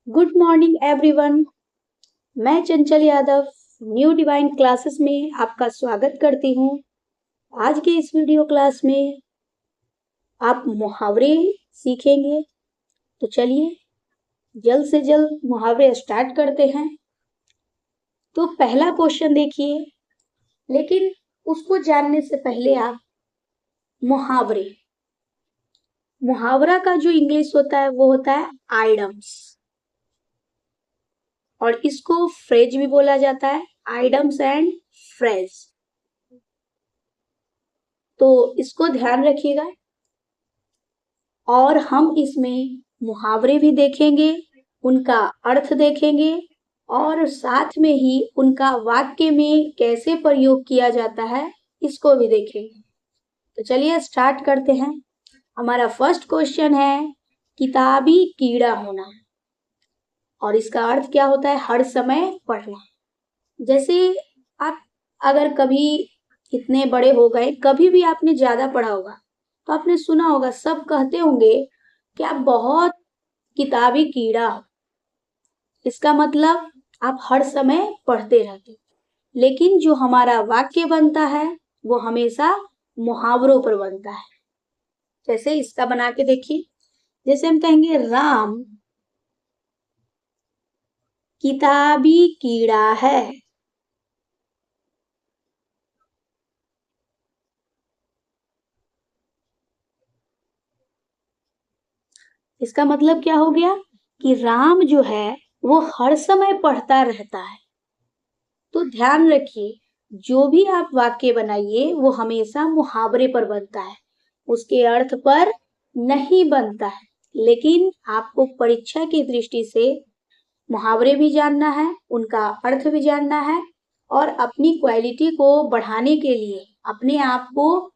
Good morning everyone. मैं चंचल Yadav new divine classes में आपका स्वागत करती हूँ। आज के इस वीडियो क्लास में आप मुहावरे सीखेंगे। तो चलिए जल्द से जल्द मुहावरे स्टार्ट करते हैं। तो पहला क्वेश्चन देखिए, लेकिन उसको जानने से पहले आप मुहावरा का जो इंग्लिश होता है वो होता है आइडम्स, और इसको फ्रेज भी बोला जाता है, आइडम्स एंड फ्रेज। तो इसको ध्यान रखिएगा। और हम इसमें मुहावरे भी देखेंगे, उनका अर्थ देखेंगे, और साथ में ही उनका वाक्य में कैसे प्रयोग किया जाता है इसको भी देखेंगे। तो चलिए स्टार्ट करते हैं। हमारा फर्स्ट क्वेश्चन है किताबी कीड़ा होना, और इसका अर्थ क्या होता है? हर समय पढ़ना। जैसे आप अगर कभी इतने बड़े हो गए, कभी भी आपने ज्यादा पढ़ा होगा तो आपने सुना होगा, सब कहते होंगे कि आप बहुत किताबी कीड़ा हो। इसका मतलब आप हर समय पढ़ते रहते। लेकिन जो हमारा वाक्य बनता है वो हमेशा मुहावरों पर बनता है। जैसे इसका बना के देखिए। जैसे हम कहेंगे राम किताबी कीड़ा है। इसका मतलब क्या हो गया कि राम जो है वो हर समय पढ़ता रहता है। तो ध्यान रखिए, जो भी आप वाक्य बनाइए वो हमेशा मुहावरे पर बनता है, उसके अर्थ पर नहीं बनता है। लेकिन आपको परीक्षा की दृष्टि से मुहावरे भी जानना है, उनका अर्थ भी जानना है, और अपनी क्वालिटी को बढ़ाने के लिए, अपने आप को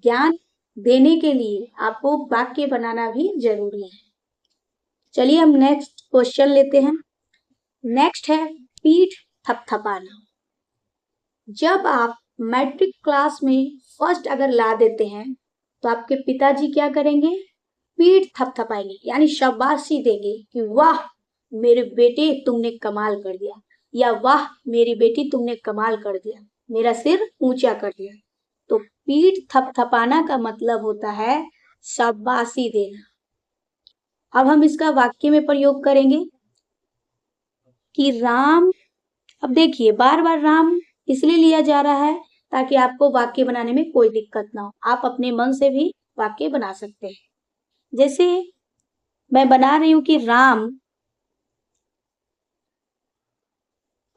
ज्ञान देने के लिए आपको वाक्य बनाना भी जरूरी है। चलिए हम नेक्स्ट क्वेश्चन लेते हैं। नेक्स्ट है पीठ थपथपाना। जब आप मैट्रिक क्लास में फर्स्ट अगर ला देते हैं तो आपके पिताजी क्या करेंगे? पीठ थपथपाएंगे, यानी शाबाशी देंगे कि वाह मेरे बेटे तुमने कमाल कर दिया, या वाह मेरी बेटी तुमने कमाल कर दिया, मेरा सिर ऊंचा कर दिया। तो पीठ थपथपाना का मतलब होता है शाबाशी देना। अब हम इसका वाक्य में प्रयोग करेंगे कि राम, अब देखिए बार बार राम इसलिए लिया जा रहा है ताकि आपको वाक्य बनाने में कोई दिक्कत ना हो। आप अपने मन से भी वाक्य बना सकते हैं। जैसे मैं बना रही हूं कि राम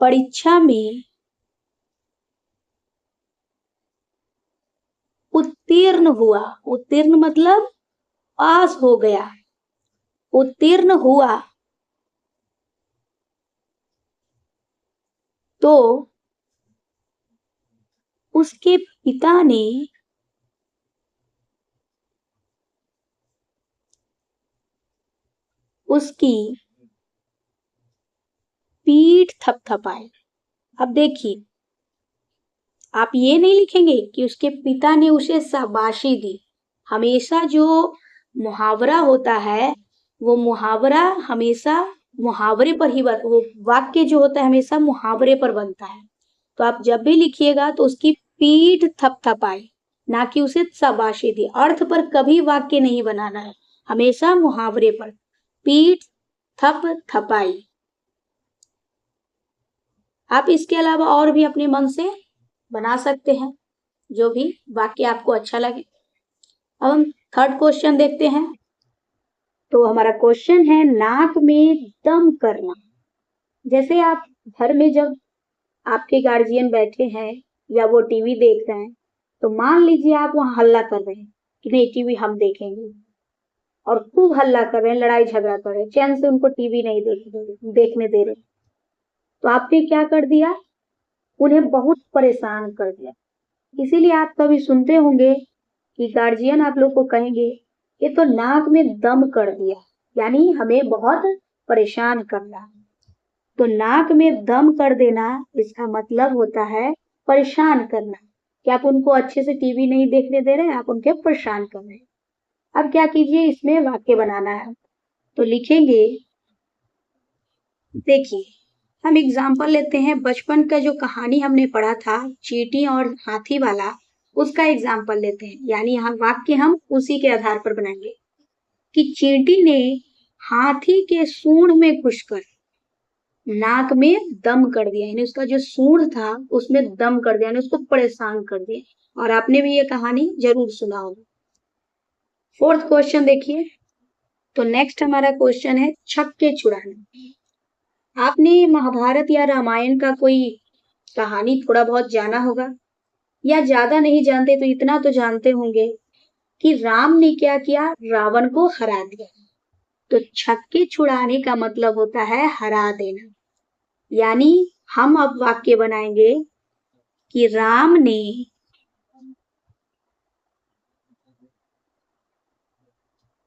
परीक्षा में उत्तीर्ण हुआ। उत्तीर्ण मतलब पास हो गया, उत्तीर्ण हुआ। तो उसके पिता ने उसकी पीठ थपथपाई। अब देखिए, आप ये नहीं लिखेंगे कि उसके पिता ने उसे शाबाशी दी। हमेशा जो मुहावरा होता है वो मुहावरा हमेशा मुहावरे पर ही वो वाक्य जो होता है हमेशा मुहावरे पर बनता है। तो आप जब भी लिखिएगा तो उसकी पीठ थपथपाई, ना कि उसे शाबाशी दी। अर्थ पर कभी वाक्य नहीं बनाना है, हमेशा मुहावरे पर। पीठ थपथपाई। आप इसके अलावा और भी अपने मन से बना सकते हैं, जो भी वाक्य आपको अच्छा लगे। अब हम थर्ड क्वेश्चन देखते हैं। तो हमारा क्वेश्चन है नाक में दम करना। जैसे आप घर में जब आपके गार्जियन बैठे हैं या वो टीवी देख रहे हैं, तो मान लीजिए आप वहां हल्ला कर रहे हैं कि नहीं टीवी हम देखेंगे, और खूब हल्ला कर रहे हैं, लड़ाई झगड़ा कर रहे हैं, चैन से उनको टीवी नहीं देखने दे रहे। तो आपने क्या कर दिया? उन्हें बहुत परेशान कर दिया। इसीलिए आप कभी सुनते होंगे कि गार्जियन आप लोग को कहेंगे ये तो नाक में दम कर दिया, यानी हमें बहुत परेशान करना। तो नाक में दम कर देना इसका मतलब होता है परेशान करना, कि आप उनको अच्छे से टीवी नहीं देखने दे रहे हैं, आप उनके परेशान कर रहे हैं। अब क्या कीजिए, इसमें वाक्य बनाना है। तो लिखेंगे देखिए, हम एग्जाम्पल लेते हैं, बचपन का जो कहानी हमने पढ़ा था चींटी और हाथी वाला, उसका एग्जाम्पल लेते हैं, यानी यहाँ वाक्य हम उसी के आधार पर बनाएंगे कि चींटी ने हाथी के सूंड में घुसकर नाक में दम कर दिया, यानी उसका जो सूंड था उसमें दम कर दिया, यानी उसको परेशान कर दिया। और आपने भी ये कहानी जरूर सुना होगा। फोर्थ क्वेश्चन देखिए, तो नेक्स्ट हमारा क्वेश्चन है छक्के छुड़ाना। आपने महाभारत या रामायण का कोई कहानी थोड़ा बहुत जाना होगा, या ज्यादा नहीं जानते तो इतना तो जानते होंगे कि राम ने क्या किया, रावण को हरा दिया। तो छक्के छुड़ाने का मतलब होता है हरा देना। यानी हम अब वाक्य बनाएंगे कि राम ने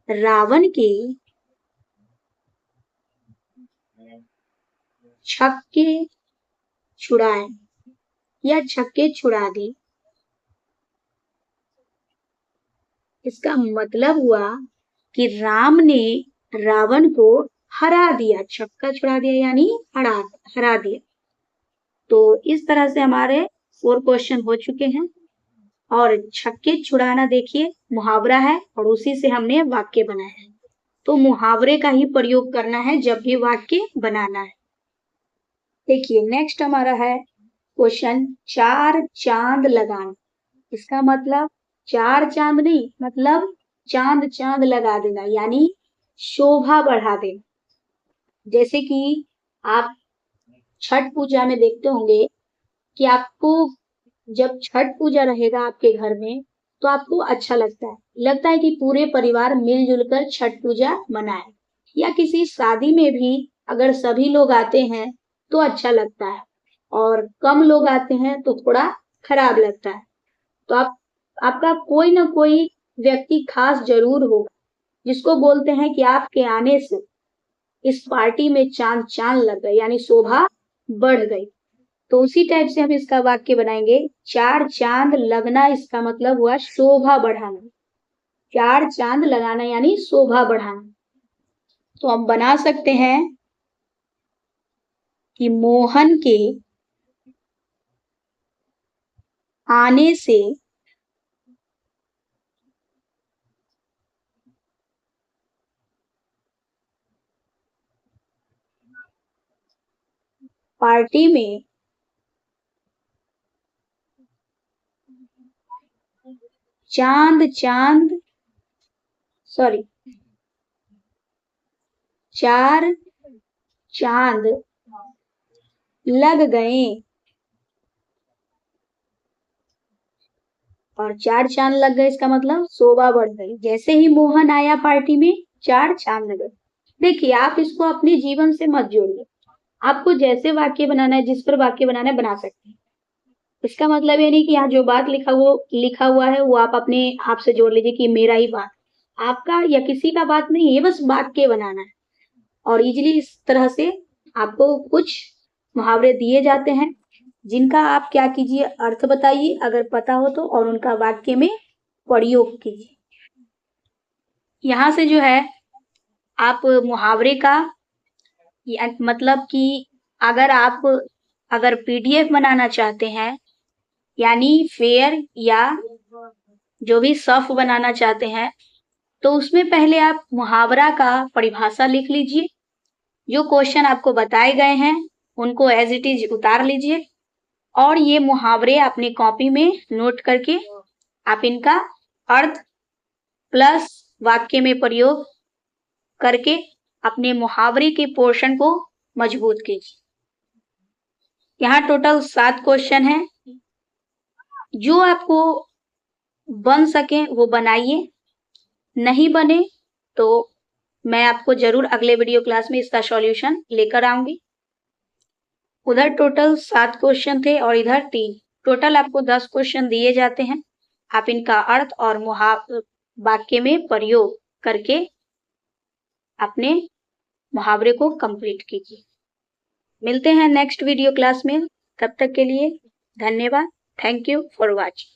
रावण के छक्के छुड़ाए या छक्के छुड़ा दी। इसका मतलब हुआ कि राम ने रावण को हरा दिया, छक्का छुड़ा दिया यानी हरा दिया। तो इस तरह से हमारे 4 क्वेश्चन हो चुके हैं। और छक्के छुड़ाना देखिए मुहावरा है और उसी से हमने वाक्य बनाया है, तो मुहावरे का ही प्रयोग करना है जब भी वाक्य बनाना है। देखिए नेक्स्ट हमारा है क्वेश्चन, चार चांद लगाना। इसका मतलब चार चांद नहीं, मतलब चांद चांद लगा देना, यानी शोभा बढ़ा देना। जैसे कि आप छठ पूजा में देखते होंगे कि आपको जब छठ पूजा रहेगा आपके घर में तो आपको अच्छा लगता है कि पूरे परिवार मिलजुल कर छठ पूजा मनाए। या किसी शादी में भी अगर सभी लोग आते हैं तो अच्छा लगता है, और कम लोग आते हैं तो थोड़ा खराब लगता है। तो आपका कोई ना कोई व्यक्ति खास जरूर होगा जिसको बोलते हैं कि आपके आने से इस पार्टी में चांद चांद लग गए, यानी शोभा बढ़ गई। तो उसी टाइप से हम इसका वाक्य बनाएंगे, चार चांद लगना इसका मतलब हुआ शोभा बढ़ाना। चार चांद लगाना यानी शोभा बढ़ाना। तो हम बना सकते हैं कि मोहन के आने से पार्टी में चांद चांद सॉरी चार चांद लग गए। और चार चांद लग गए इसका मतलब शोभा बढ़ गई। जैसे ही मोहन आया पार्टी में चार चांद लग गए। देखिए आप इसको अपने जीवन से मत जोड़िए, आपको जैसे वाक्य बनाना है, जिस पर वाक्य बनाना है बना सकते हैं। इसका मतलब ये नहीं कि यहाँ जो बात लिखा हुआ है वो आप अपने आप से जोड़ लीजिए कि मेरा ही बात, आपका या किसी का बात नहीं है, बस वाक्य बनाना है। और इजीली इस तरह से आपको कुछ मुहावरे दिए जाते हैं जिनका आप क्या कीजिए, अर्थ बताइए अगर पता हो तो, और उनका वाक्य में प्रयोग कीजिए। यहाँ से जो है आप मुहावरे का मतलब कि अगर पीडीएफ बनाना चाहते हैं, यानी फेयर या जो भी सफ बनाना चाहते हैं, तो उसमें पहले आप मुहावरा का परिभाषा लिख लीजिए। जो क्वेश्चन आपको बताए गए हैं उनको एज इट इज उतार लीजिए, और ये मुहावरे अपनी कॉपी में नोट करके आप इनका अर्थ प्लस वाक्य में प्रयोग करके अपने मुहावरे के पोर्शन को मजबूत कीजिए। यहाँ टोटल 7 क्वेश्चन हैं, जो आपको बन सके वो बनाइए, नहीं बने तो मैं आपको जरूर अगले वीडियो क्लास में इसका सॉल्यूशन लेकर आऊंगी। उधर टोटल 7 क्वेश्चन थे और इधर 3, टोटल आपको 10 क्वेश्चन दिए जाते हैं। आप इनका अर्थ और वाक्य में प्रयोग करके अपने मुहावरे को कंप्लीट कीजिए। मिलते हैं नेक्स्ट वीडियो क्लास में, तब तक के लिए धन्यवाद। Thank you for watching.